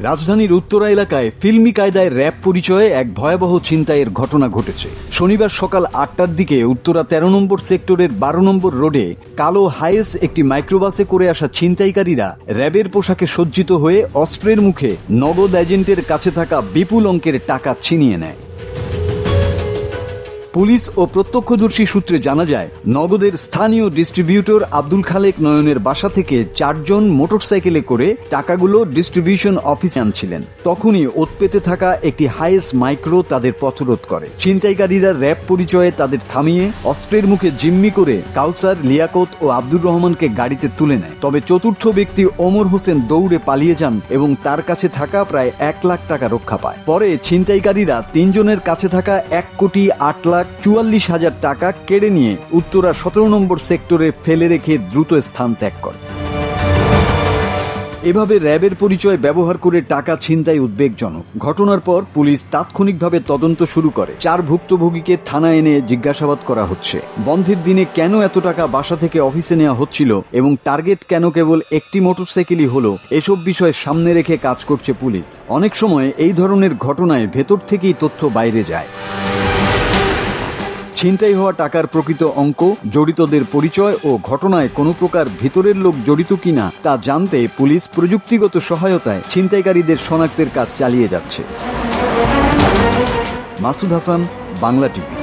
রাজধানীর উত্তরা এলাকায় ফিল্মি কায়দায় র‍্যাব পরিচয়ে এক ভয়াবহ ছিনতাইয়ের ঘটনা ঘটেছে। শনিবার সকাল ৮টার দিকে উত্তরা ১৩ নম্বর সেক্টরের ১২ নম্বর রোডে কালো হায়েস একটি মাইক্রোবাসে করে আসা ছিনতাইকারীরা র‍্যাবের পোশাকে সজ্জিত হয়ে অস্ত্রের মুখে নগদ এজেন্টের কাছে থাকা বিপুল অঙ্কের টাকা ছিনিয়ে নেয়। পুলিশ ও প্রত্যক্ষদর্শী সূত্রে জানা যায়, নগদের স্থানীয় ডিস্ট্রিবিউটর আব্দুল খালেক নয়নের বাসা থেকে ৪ জন মোটরসাইকেলে করে টাকাগুলো ডিস্ট্রিবিউশন অফিসে আনছিলেন। তখনই ওত পেতে থাকা একটি হাইস মাইক্রো তাদের পথরোধ করে। ছিনতাইকারীরা র‍্যাব পরিচয়ে তাদের থামিয়ে অস্ত্রের মুখে জিম্মি করে কাউসার, লিয়াকত ও আব্দুর রহমানকে গাড়িতে তুলে নেয়। তবে চতুর্থ ব্যক্তি ওমর হোসেন দৌড়ে পালিয়ে যান এবং তার কাছে থাকা প্রায় ১ লাখ টাকা রক্ষা পায়। পরে ছিনতাইকারীরা ৩ জনের কাছে থাকা ১,৪৪,০০০,০০০ টাকা কেড়ে নিয়ে উত্তরা ১৭ নম্বর সেক্টরে ফেলে রেখে দ্রুত স্থান ত্যাগ করে। এভাবে র‍্যাবের পরিচয় ব্যবহার করে টাকা ছিনতাই উদ্বেগজনক। ঘটনার পর পুলিশ তাৎক্ষণিকভাবে তদন্ত শুরু করে। ৪ ভুক্তভোগীকে থানায় এনে জিজ্ঞাসাবাদ করা হচ্ছে। বন্ধের দিনে কেন এত টাকা বাসা থেকে অফিসে নেওয়া হচ্ছিল এবং টার্গেট কেন কেবল একটি মোটরসাইকেলই হলো, এসব বিষয় সামনে রেখে কাজ করছে পুলিশ। অনেক সময় এই ধরনের ঘটনায় ভেতর থেকেই তথ্য বাইরে যায়। ছিনতাই হওয়া টাকার প্রকৃত অঙ্ক, জড়িতদের পরিচয় ও ঘটনায় কোনো প্রকার ভিতরের লোক জড়িত কিনা তা জানতে পুলিশ প্রযুক্তিগত সহায়তায় ছিনতাইকারীদের শনাক্তের কাজ চালিয়ে যাচ্ছে। মাসুদ হাসান, বাংলা টিভি।